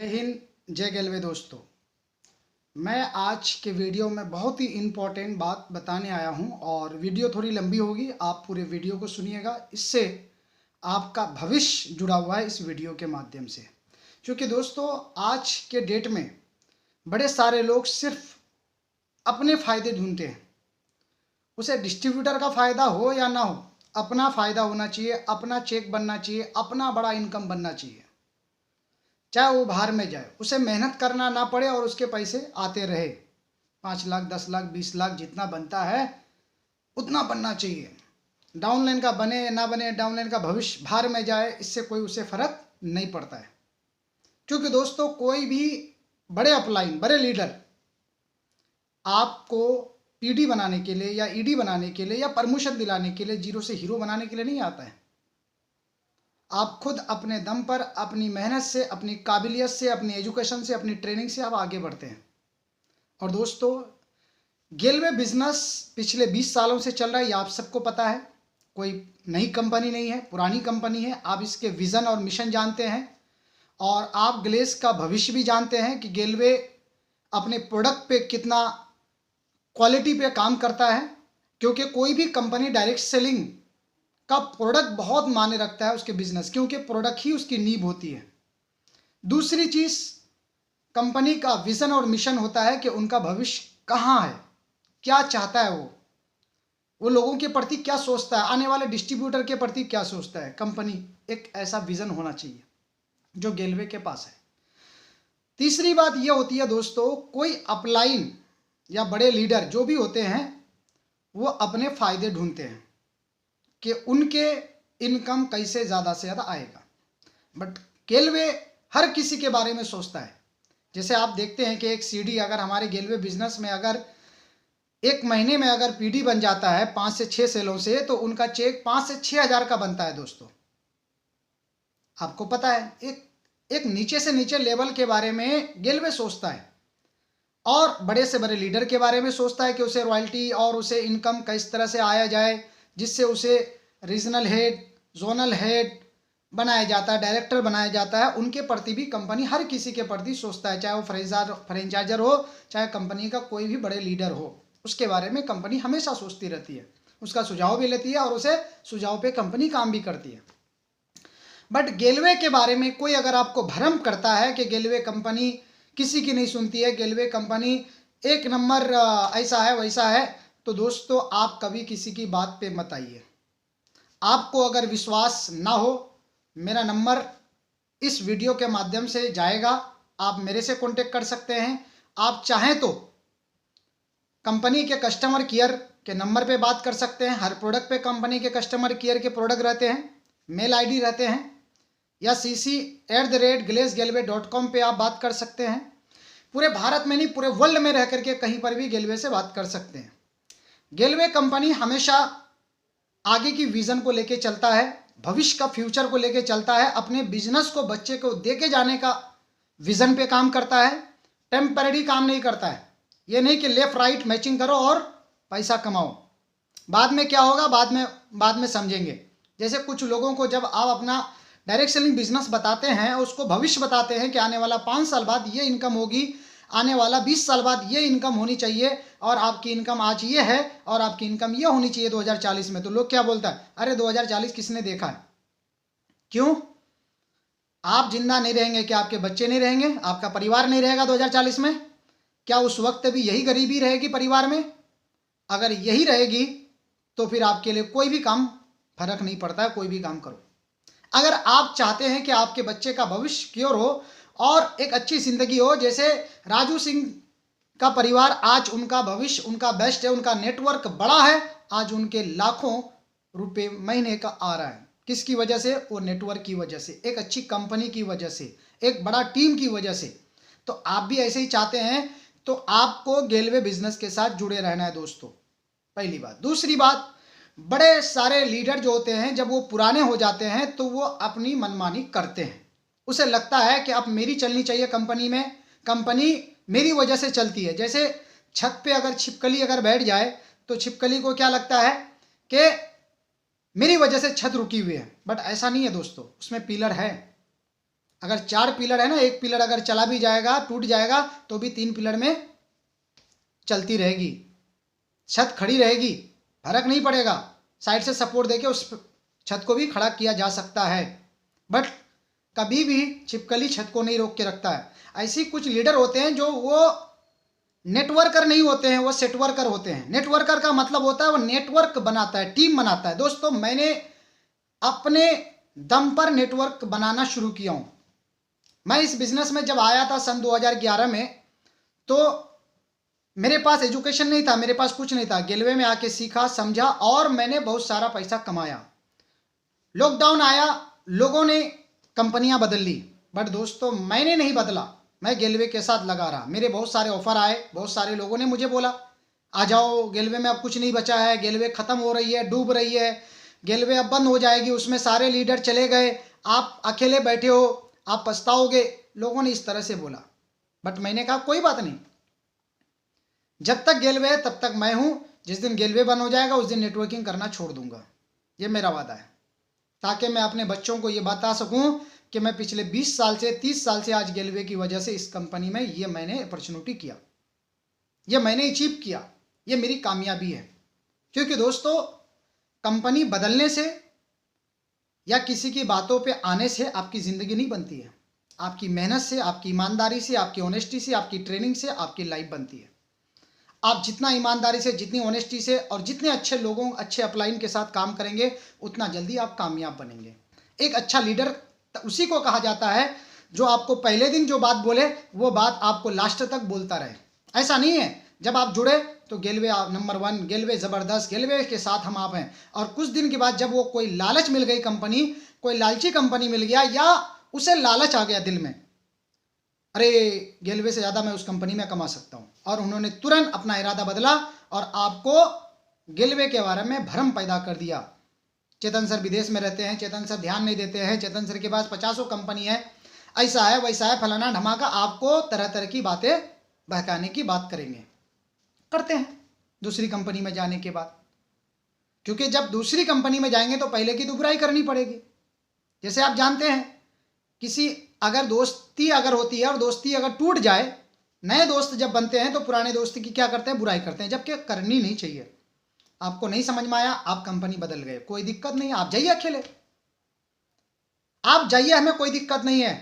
जय हिंद, जय गेलवे दोस्तों। मैं आज के वीडियो में बहुत ही इम्पोर्टेंट बात बताने आया हूं और वीडियो थोड़ी लंबी होगी। आप पूरे वीडियो को सुनिएगा, इससे आपका भविष्य जुड़ा हुआ है इस वीडियो के माध्यम से। क्योंकि दोस्तों आज के डेट में बड़े सारे लोग सिर्फ अपने फ़ायदे ढूंढते हैं। उसे डिस्ट्रीब्यूटर का फ़ायदा हो या ना हो, अपना फ़ायदा होना चाहिए, अपना चेक बनना चाहिए, अपना बड़ा इनकम बनना चाहिए। चाहे वो बाहर में जाए, उसे मेहनत करना ना पड़े और उसके पैसे आते रहे। 5 लाख, 10 लाख, 20 लाख जितना बनता है उतना बनना चाहिए। डाउनलाइन का बने ना बने, डाउनलाइन का भविष्य बाहर में जाए, इससे कोई उसे फर्क नहीं पड़ता है। क्योंकि दोस्तों कोई भी बड़े अपलाइन, बड़े लीडर आपको पीडी बनाने के लिए या ईडी बनाने के लिए या प्रमोशन दिलाने के लिए, जीरो से हीरो बनाने के लिए नहीं आता है। आप खुद अपने दम पर, अपनी मेहनत से, अपनी काबिलियत से, अपनी एजुकेशन से, अपनी ट्रेनिंग से आप आगे बढ़ते हैं। और दोस्तों गेलवे बिजनेस पिछले 20 सालों से चल रहा है, ये आप सबको पता है। कोई नई कंपनी नहीं है, पुरानी कंपनी है। आप इसके विज़न और मिशन जानते हैं और आप ग्लेस का भविष्य भी जानते हैं कि गेलवे अपने प्रोडक्ट पे कितना क्वालिटी पे काम करता है। क्योंकि कोई भी कंपनी डायरेक्ट सेलिंग का प्रोडक्ट बहुत मायने रखता है उसके बिजनेस, क्योंकि प्रोडक्ट ही उसकी नींव होती है। दूसरी चीज़, कंपनी का विजन और मिशन होता है कि उनका भविष्य कहाँ है, क्या चाहता है, वो लोगों के प्रति क्या सोचता है, आने वाले डिस्ट्रीब्यूटर के प्रति क्या सोचता है। कंपनी एक ऐसा विजन होना चाहिए जो गेलवे के पास है। तीसरी बात यह होती है दोस्तों, कोई अपलाइन या बड़े लीडर जो भी होते हैं वो अपने फायदे ढूंढते हैं कि उनके इनकम कैसे ज़्यादा से ज़्यादा आएगा। बट गेलवे हर किसी के बारे में सोचता है। जैसे आप देखते हैं कि एक सीडी अगर हमारे गेलवे बिजनेस में अगर एक महीने में अगर पीडी बन जाता है 5 से 6 सेलों से, तो उनका चेक 5 से 6 हज़ार का बनता है दोस्तों। आपको पता है, एक नीचे से नीचे लेवल के बारे में गेलवे सोचता है और बड़े से बड़े लीडर के बारे में सोचता है कि उसे रॉयल्टी और उसे इनकम किस तरह से आया जाए, जिससे उसे रीजनल हेड, जोनल हेड बनाया जाता है, डायरेक्टर बनाया जाता है। उनके प्रति भी कंपनी हर किसी के प्रति सोचता है, चाहे वो फ्रेंचाइजर हो, चाहे कंपनी का कोई भी बड़े लीडर हो, उसके बारे में कंपनी हमेशा सोचती रहती है, उसका सुझाव भी लेती है और उसे सुझाव पे कंपनी काम भी करती है। बट गेलवे के बारे में कोई अगर आपको भ्रम करता है कि गेलवे कंपनी किसी की नहीं सुनती है, गेलवे कंपनी एक नंबर ऐसा है वैसा है, तो दोस्तों आप कभी किसी की बात पे मत आइए। आपको अगर विश्वास ना हो, मेरा नंबर इस वीडियो के माध्यम से जाएगा, आप मेरे से कांटेक्ट कर सकते हैं। आप चाहें तो कंपनी के कस्टमर केयर के नंबर पे बात कर सकते हैं। हर प्रोडक्ट पे कंपनी के कस्टमर केयर के प्रोडक्ट रहते हैं, मेल आईडी रहते हैं, या cc@glazegallway.com पे आप बात कर सकते हैं। पूरे भारत में नहीं, पूरे वर्ल्ड में रह करके कहीं पर भी गेलवे से बात कर सकते हैं। गेलवे कंपनी हमेशा आगे की विजन को लेके चलता है, भविष्य का फ्यूचर को लेके चलता है, अपने बिजनेस को बच्चे को देके जाने का विजन पे काम करता है, टेम्पररी काम नहीं करता है। ये नहीं कि लेफ्ट राइट मैचिंग करो और पैसा कमाओ, बाद में क्या होगा बाद में समझेंगे। जैसे कुछ लोगों को जब आप अपना डायरेक्ट सेलिंग बिजनेस बताते हैं, उसको भविष्य बताते हैं कि आने वाला 5 साल बाद ये इनकम होगी, आने वाला 20 साल बाद ये इनकम होनी चाहिए, और आपकी इनकम आज ये है और आपकी इनकम ये होनी चाहिए 2040 में, तो लोग क्या बोलता है, अरे 2040 किसने देखा है। क्यों? आप जिंदा नहीं रहेंगे, क्या आपके बच्चे नहीं रहेंगे, आपका परिवार नहीं रहेगा 2040 में? क्या उस वक्त भी यही गरीबी रहेगी परिवार में? अगर यही रहेगी तो फिर आपके लिए कोई भी काम फर्क नहीं पड़ता है, कोई भी काम करो। अगर आप चाहते हैं कि आपके बच्चे का भविष्य सिक्योर हो और एक अच्छी जिंदगी हो, जैसे राजू सिंह का परिवार, आज उनका भविष्य उनका बेस्ट है, उनका नेटवर्क बड़ा है, आज उनके लाखों रुपए महीने का आ रहा है। किसकी वजह से? वो नेटवर्क की वजह से, एक अच्छी कंपनी की वजह से, एक बड़ा टीम की वजह से। तो आप भी ऐसे ही चाहते हैं तो आपको गेलवे बिजनेस के साथ जुड़े रहना है दोस्तों, पहली बात। दूसरी बात, बड़े सारे लीडर जो होते हैं जब वो पुराने हो जाते हैं तो वो अपनी मनमानी करते हैं। उसे लगता है कि अब मेरी चलनी चाहिए कंपनी में, कंपनी मेरी वजह से चलती है। जैसे छत पे अगर छिपकली अगर बैठ जाए तो छिपकली को क्या लगता है कि मेरी वजह से छत रुकी हुई है, बट ऐसा नहीं है दोस्तों, उसमें पिलर है। अगर 4 पिलर है ना, एक पिलर अगर चला भी जाएगा, टूट जाएगा, तो भी 3 पिलर में चलती रहेगी, छत खड़ी रहेगी, फर्क नहीं पड़ेगा। साइड से सपोर्ट देके उस छत को भी खड़ा किया जा सकता है, बट कभी भी छिपकली छत को नहीं रोक के रखता है। ऐसी कुछ लीडर होते हैं जो वो नेटवर्कर नहीं होते हैं, वो सेटवर्कर होते हैं। नेटवर्कर का मतलब होता है वो नेटवर्क बनाता है, टीम बनाता है। दोस्तों, मैंने अपने दम पर नेटवर्क बनाना शुरू किया हूं। मैं इस बिजनेस में जब आया था सन 2011 में, तो मेरे पास एजुकेशन नहीं था, मेरे पास कुछ नहीं था। गेलवे में आके सीखा, समझा और मैंने बहुत सारा पैसा कमाया। लॉकडाउन आया, लोगों ने कंपनियां बदल ली, बट दोस्तों मैंने नहीं बदला, मैं गेलवे के साथ लगा रहा। मेरे बहुत सारे ऑफर आए, बहुत सारे लोगों ने मुझे बोला आ जाओ गेलवे में, अब कुछ नहीं बचा है, गेलवे खत्म हो रही है, डूब रही है, गेलवे अब बंद हो जाएगी, उसमें सारे लीडर चले गए, आप अकेले बैठे हो, आप पछताओगे। लोगों ने इस तरह से बोला, बट मैंने कहा कोई बात नहीं, जब तक गेलवे है तब तक मैं हूं। जिस दिन गेलवे बंद हो जाएगा उस दिन नेटवर्किंग करना छोड़ दूंगा, ये मेरा वादा है, ताकि मैं अपने बच्चों को ये बता सकूं कि मैं पिछले 20 साल से 30 साल से आज गेलवे की वजह से इस कंपनी में ये मैंने अपॉर्चुनिटी किया, ये मैंने अचीव किया, ये मेरी कामयाबी है। क्योंकि दोस्तों, कंपनी बदलने से या किसी की बातों पे आने से आपकी ज़िंदगी नहीं बनती है। आपकी मेहनत से, आपकी ईमानदारी से, आपकी ऑनेस्टी से, आपकी ट्रेनिंग से आपकी लाइफ बनती है। आप जितना ईमानदारी से, जितनी ऑनेस्टी से और जितने अच्छे लोगों, अच्छे अपलाइन के साथ काम करेंगे, उतना जल्दी आप कामयाब बनेंगे। एक अच्छा लीडर उसी को कहा जाता है जो आपको पहले दिन जो बात बोले वो बात आपको लास्ट तक बोलता रहे। ऐसा नहीं है जब आप जुड़े तो गेलवे नंबर 1, गेलवे ज़बरदस्त, गेलवे के साथ हम आप हैं, और कुछ दिन के बाद जब वो कोई लालच मिल गई, कंपनी कोई लालची कंपनी मिल गया, या उसे लालच आ गया दिल में, अरे गेलवे से ज़्यादा मैं उस कंपनी में कमा सकता हूँ, और उन्होंने तुरंत अपना इरादा बदला और आपको गेलवे के बारे में भ्रम पैदा कर दिया। चेतन सर विदेश में रहते हैं, चेतन सर ध्यान नहीं देते हैं, चेतन सर के पास 50 कंपनी है, ऐसा है वैसा है, फलाना ढमाका, आपको तरह तरह की बातें बहकाने की बात करेंगे, करते हैं दूसरी कंपनी में जाने के बाद। क्योंकि जब दूसरी कंपनी में जाएंगे तो पहले की तो बुराई करनी पड़ेगी। जैसे आप जानते हैं, किसी अगर दोस्ती अगर होती है और दोस्ती अगर टूट जाए, नए दोस्त जब बनते हैं तो पुराने दोस्त की क्या करते हैं, बुराई करते हैं, जबकि करनी नहीं चाहिए। आपको नहीं समझ में आया, आप कंपनी बदल गए, कोई दिक्कत नहीं, आप जाइए अकेले, आप जाइए, हमें कोई दिक्कत नहीं है।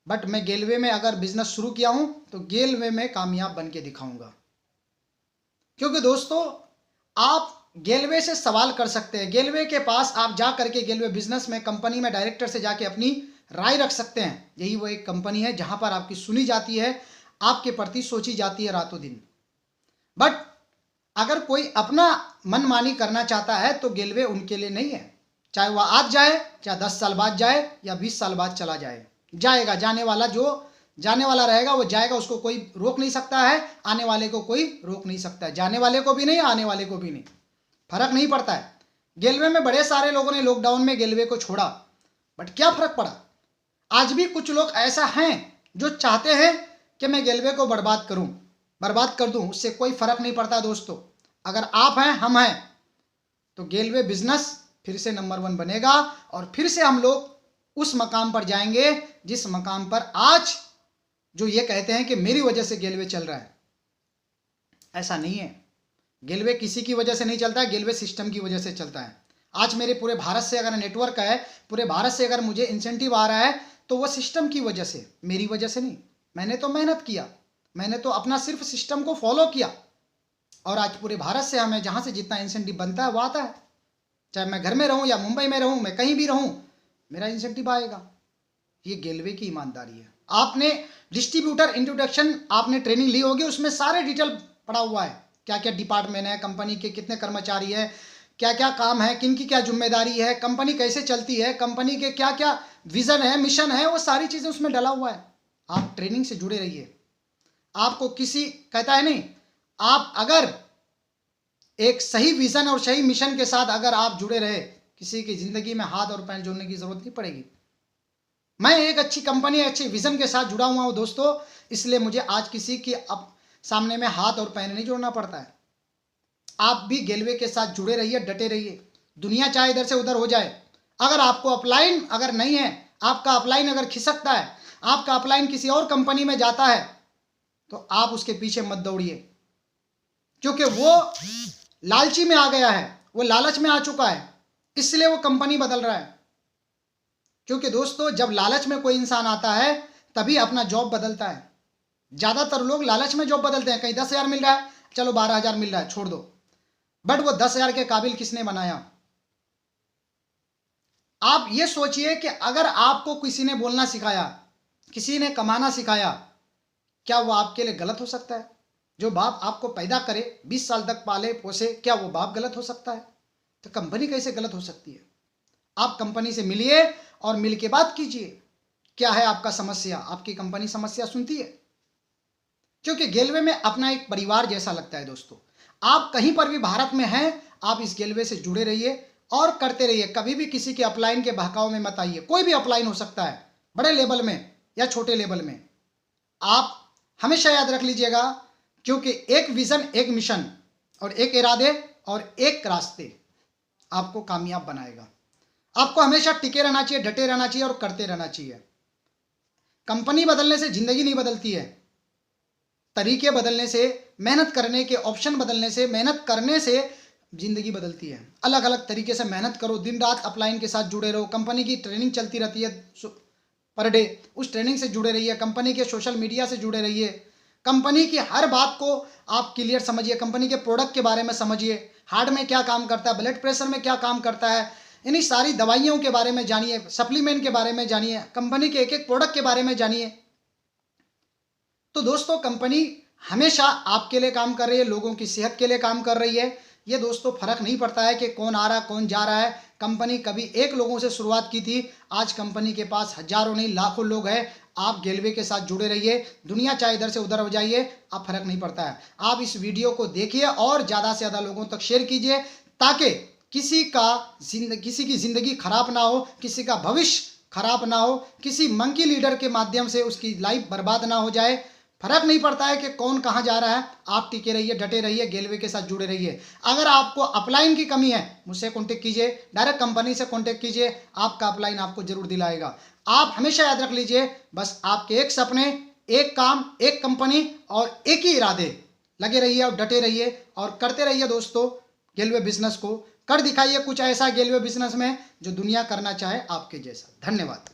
बट मैं गेलवे में अगर बिजनेस शुरू किया हूं तो गेलवे में कामयाब बन के दिखाऊंगा। क्योंकि दोस्तों, आप गेलवे से सवाल कर सकते हैं, गेलवे के पास आप जा करके गेलवे बिजनेस में कंपनी में डायरेक्टर से जाके अपनी राय रख सकते हैं। यही वो एक कंपनी है जहां पर आपकी सुनी जाती है, आपके प्रति सोची जाती है रातों दिन। बट अगर कोई अपना मनमानी करना चाहता है तो गेलवे उनके लिए नहीं है। चाहे वह आज जाए, चाहे 10 साल बाद जाए या 20 साल बाद चला जाए, जाएगा। जाने वाला जो जाने वाला रहेगा वो जाएगा, उसको कोई रोक नहीं सकता है, आने वाले को कोई रोक नहीं सकता है, जाने वाले को भी नहीं, आने वाले को भी नहीं, फर्क नहीं पड़ता है। गेलवे में बड़े सारे लोगों ने लॉकडाउन में गेलवे को छोड़ा, बट क्या फर्क पड़ा? आज भी कुछ लोग ऐसा हैं जो चाहते हैं कि मैं गेलवे को बर्बाद करूं, बर्बाद कर दूं, उससे कोई फर्क नहीं पड़ता दोस्तों। अगर आप हैं, हम हैं, तो गेलवे बिजनेस फिर से नंबर 1 बनेगा और फिर से हम लोग उस मकाम पर जाएंगे जिस मकाम पर आज जो ये कहते हैं कि मेरी वजह से गेलवे चल रहा है। ऐसा नहीं है, गेलवे किसी की वजह से नहीं चलता है, गेलवे सिस्टम की वजह से चलता है। आज मेरे पूरे भारत से अगर नेटवर्क है, पूरे भारत से अगर मुझे इंसेंटिव आ रहा है तो वह सिस्टम की वजह से, मेरी वजह से नहीं। मैंने तो मेहनत किया, मैंने तो अपना सिर्फ सिस्टम को फॉलो किया, और आज पूरे भारत से हमें जहाँ से जितना इंसेंटिव बनता है वो आता है। चाहे मैं घर में रहूँ या मुंबई में रहूँ, मैं कहीं भी रहूँ, मेरा इंसेंटिव आएगा। ये गेलवे की ईमानदारी है। आपने डिस्ट्रीब्यूटर इंट्रोडक्शन आपने ट्रेनिंग ली होगी, उसमें सारे डिटेल पड़ा हुआ है, क्या क्या डिपार्टमेंट है, कंपनी के कितने कर्मचारी है, क्या क्या काम है, किन की क्या जिम्मेदारी है, कंपनी कैसे चलती है, कंपनी के क्या क्या विजन है, मिशन है, वो सारी चीज़ें उसमें डला हुआ है। आप ट्रेनिंग से जुड़े रहिए। आपको किसी कहता है नहीं, आप अगर एक सही विजन और सही मिशन के साथ अगर आप जुड़े रहे, किसी की जिंदगी में हाथ और पैर जोड़ने की जरूरत नहीं पड़ेगी। मैं एक अच्छी कंपनी, अच्छे विजन के साथ जुड़ा हुआ हूं दोस्तों, इसलिए मुझे आज किसी की सामने में हाथ और पैर नहीं जोड़ना पड़ता है। आप भी गेलवे के साथ जुड़े रहिए, डटे रहिए। दुनिया चाहे इधर से उधर हो जाए, अगर आपको अपलाइन अगर नहीं है, आपका अपलाइन अगर खिसकता है, आपका अपलाइन किसी और कंपनी में जाता है, तो आप उसके पीछे मत दौड़िए, क्योंकि वो लालची में आ गया है, वो लालच में आ चुका है, इसलिए वो कंपनी बदल रहा है। क्योंकि दोस्तों, जब लालच में कोई इंसान आता है तभी अपना जॉब बदलता है। ज्यादातर लोग लालच में जॉब बदलते हैं, कहीं 10,000 मिल रहा है, चलो 12,000 मिल रहा है, छोड़ दो। बट वो 10,000 के काबिल किसने बनाया? आप ये सोचिए कि अगर आपको किसी ने बोलना सिखाया, किसी ने कमाना सिखाया, क्या वो आपके लिए गलत हो सकता है? जो बाप आपको पैदा करे, 20 साल तक पाले पोसे, क्या वो बाप गलत हो सकता है? तो कंपनी कैसे गलत हो सकती है? आप कंपनी से मिलिए और मिल के बात कीजिए, क्या है आपका समस्या, आपकी कंपनी समस्या सुनती है। क्योंकि गेलवे में अपना एक परिवार जैसा लगता है दोस्तों। आप कहीं पर भी भारत में हैं, आप इस गेलवे से जुड़े रहिए और करते रहिए। कभी भी किसी के अपलाइन के बहकाव में मत आइए। कोई भी अपलाइन हो सकता है, बड़े लेवल में या छोटे लेवल में। आप हमेशा याद रख लीजिएगा, क्योंकि एक विजन, एक मिशन और एक इरादे और एक रास्ते आपको कामयाब बनाएगा। आपको हमेशा टिके रहना चाहिए, डटे रहना चाहिए और करते रहना चाहिए। कंपनी बदलने से जिंदगी नहीं बदलती है, तरीके बदलने से, मेहनत करने के ऑप्शन बदलने से, मेहनत करने से जिंदगी बदलती है। अलग अलग तरीके से मेहनत करो, दिन रात अपलाइन के साथ जुड़े रहो। कंपनी की ट्रेनिंग चलती रहती है पर डे, उस ट्रेनिंग से जुड़े रहिए। कंपनी के सोशल मीडिया से जुड़े रहिए। कंपनी की हर बात को आप क्लियर समझिए। कंपनी के प्रोडक्ट के बारे में समझिए, हार्ट में क्या काम करता है, ब्लड प्रेशर में क्या काम करता है, इन्हीं सारी दवाइयों के बारे में जानिए, सप्लीमेंट के बारे में जानिए, कंपनी के एक एक प्रोडक्ट के बारे में जानिए। तो दोस्तों, कंपनी हमेशा आपके लिए काम कर रही है, लोगों की सेहत के लिए काम कर रही है। ये दोस्तों फर्क नहीं पड़ता है कि कौन आ रहा है, कौन जा रहा है। कंपनी कभी एक लोगों से शुरुआत की थी, आज कंपनी के पास हजारों नहीं लाखों लोग हैं। आप गेलवे के साथ जुड़े रहिए। दुनिया चाहे इधर से उधर हो जाइए, आप फर्क नहीं पड़ता है। आप इस वीडियो को देखिए और ज़्यादा से ज़्यादा लोगों तक शेयर कीजिए, ताकि किसी की ज़िंदगी खराब ना हो, किसी का भविष्य खराब ना हो, किसी मंकी लीडर के माध्यम से उसकी लाइफ बर्बाद ना हो जाए। फर्क नहीं पड़ता है कि कौन कहाँ जा रहा है, आप टिके रहिए, डटे रहिए, गेलवे के साथ जुड़े रहिए। अगर आपको अपलाइन की कमी है, मुझसे कॉन्टेक्ट कीजिए, डायरेक्ट कंपनी से कॉन्टेक्ट कीजिए, आपका अपलाइन आपको जरूर दिलाएगा। आप हमेशा याद रख लीजिए, बस आपके एक सपने, एक काम, एक कंपनी और एक ही इरादे। लगे रहिए और डटे रहिए और करते रहिए दोस्तों। गेलवे बिजनेस को कर दिखाइए कुछ ऐसा गेलवे बिजनेस में जो दुनिया करना चाहे आपके जैसा। धन्यवाद।